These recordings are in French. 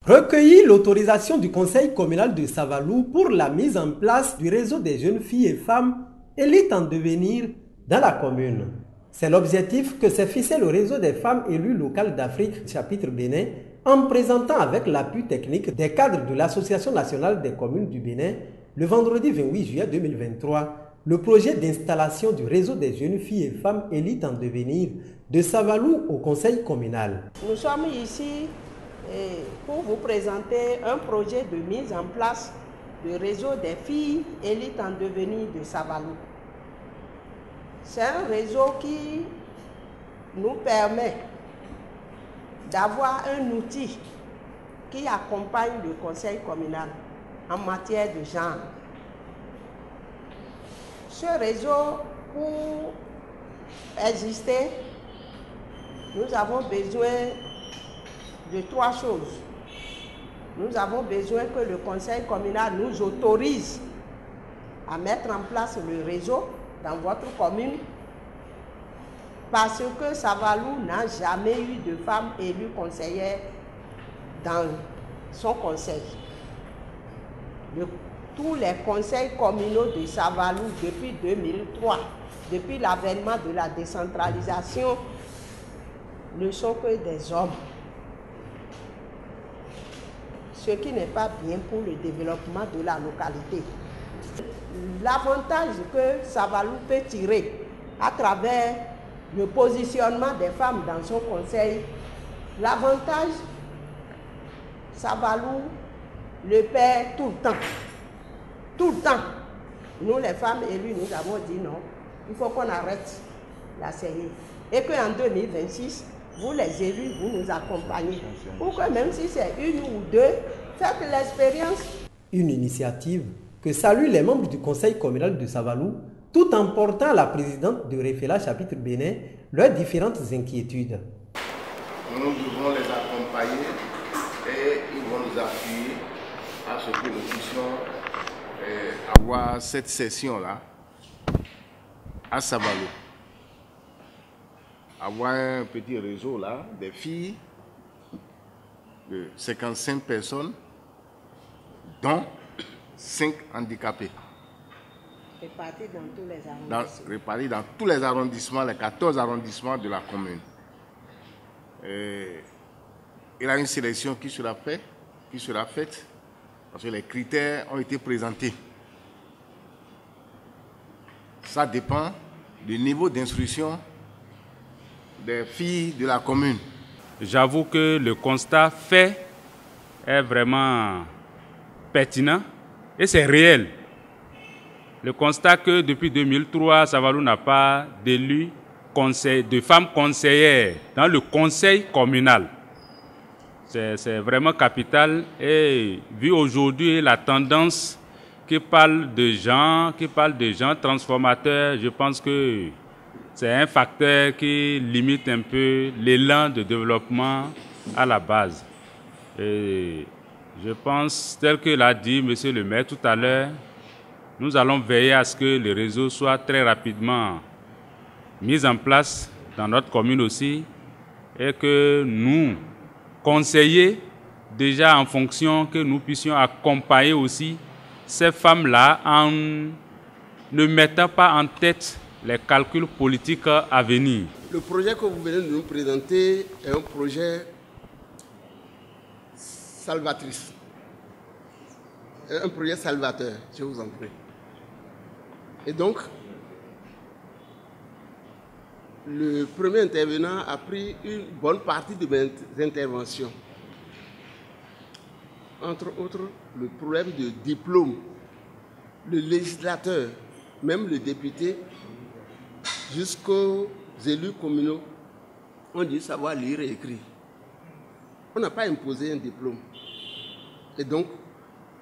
Recueillir l'autorisation du conseil communal de Savalou pour la mise en place du réseau des jeunes filles et femmes élites en devenir dans la commune. C'est l'objectif que s'est fixé le réseau des femmes élues locales d'Afrique, chapitre Bénin, en présentant avec l'appui technique des cadres de l'Association nationale des communes du Bénin, le vendredi 28 juillet 2023, le projet d'installation du réseau des jeunes filles et femmes élites en devenir de Savalou au conseil communal. Nous sommes ici pour vous présenter un projet de mise en place du réseau des filles élites en devenir de Savalou. C'est un réseau qui nous permet d'avoir un outil qui accompagne le conseil communal en matière de genre. Ce réseau, pour exister, nous avons besoin de trois choses. Nous avons besoin que le conseil communal nous autorise à mettre en place le réseau dans votre commune, parce que Savalou n'a jamais eu de femme élue conseillère dans son conseil. Tous les conseils communaux de Savalou depuis 2003, depuis l'avènement de la décentralisation, ne sont que des hommes. Ce qui n'est pas bien pour le développement de la localité. L'avantage que Savalou peut tirer à travers le positionnement des femmes dans son conseil, l'avantage, Savalou le perd tout le temps. Tout le temps. Nous, les femmes élues, nous avons dit non, il faut qu'on arrête la série. Et qu'en 2026, vous les élus, vous nous accompagnez. Pour que même si c'est une ou deux, faites l'expérience. Une initiative que saluent les membres du conseil communal de Savalou, tout en portant à la présidente de Refela chapitre Bénin leurs différentes inquiétudes. Nous devons les accompagner et ils vont nous appuyer à ce que nous puissions avoir cette session-là à Savalou. Avoir un petit réseau là, des filles de 55 personnes, dont 5 handicapés. Répartis dans tous les arrondissements. Répartis dans tous les arrondissements, les 14 arrondissements de la commune. Il y a une sélection qui sera faite, parce que les critères ont été présentés. Ça dépend du niveau d'instruction des filles de la commune. J'avoue que le constat fait est vraiment pertinent et c'est réel. Le constat que depuis 2003, Savalou n'a pas d'élus, de femmes conseillères dans le conseil communal. C'est vraiment capital et vu aujourd'hui la tendance qui parle de gens transformateurs, je pense que c'est un facteur qui limite un peu l'élan de développement à la base. Et je pense, tel que l'a dit M. le maire tout à l'heure, nous allons veiller à ce que le réseau soit très rapidement mis en place dans notre commune aussi et que nous, conseillers, déjà en fonction que nous puissions accompagner aussi ces femmes-là en ne mettant pas en tête les calculs politiques à venir. Le projet que vous venez de nous présenter est un projet salvatrice. Un projet salvateur, je vous en prie. Et donc, le premier intervenant a pris une bonne partie de mes interventions. Entre autres, le problème de diplôme. Le législateur, même le député, jusqu'aux élus communaux, ont dû savoir lire et écrire. On n'a pas imposé un diplôme. Et donc,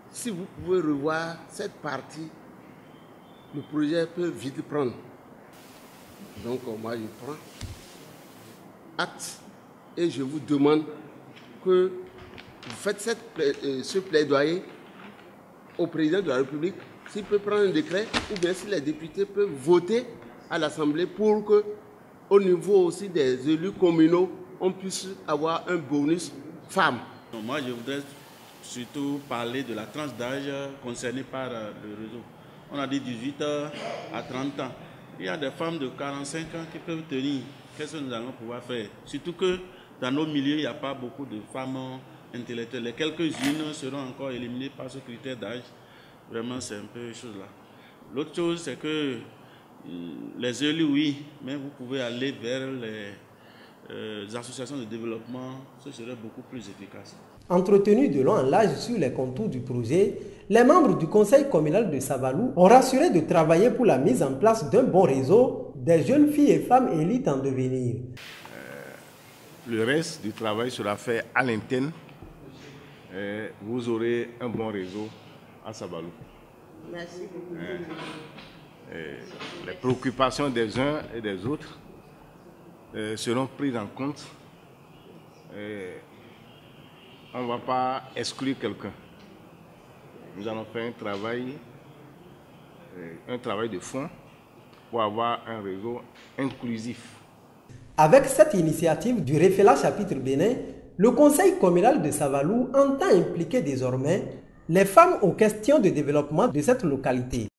si vous pouvez revoir cette partie, le projet peut vite prendre. Donc, moi, je prends acte et je vous demande que vous faites ce plaidoyer au président de la République, s'il peut prendre un décret, ou bien si les députés peuvent voter à l'Assemblée pour que, au niveau aussi des élus communaux, on puisse avoir un bonus femmes. Moi, je voudrais surtout parler de la tranche d'âge concernée par le réseau. On a dit 18 à 30 ans. Il y a des femmes de 45 ans qui peuvent tenir. Qu'est-ce que nous allons pouvoir faire? Surtout que dans nos milieux, il n'y a pas beaucoup de femmes intellectuelles. Les quelques-unes seront encore éliminées par ce critère d'âge. Vraiment, c'est un peu chose là. L'autre chose, c'est que les élus, oui, mais vous pouvez aller vers les associations de développement, ce serait beaucoup plus efficace. Entretenus de long en large sur les contours du projet, les membres du conseil communal de Savalou ont rassuré de travailler pour la mise en place d'un bon réseau des jeunes filles et femmes élites en devenir. Le reste du travail sera fait à l'interne. Vous aurez un bon réseau à Savalou. Merci beaucoup. Les préoccupations des uns et des autres seront prises en compte. On ne va pas exclure quelqu'un. Nous allons faire un travail de fond pour avoir un réseau inclusif. Avec cette initiative du Réféla chapitre Bénin, le conseil communal de Savalou entend impliquer désormais les femmes aux questions de développement de cette localité.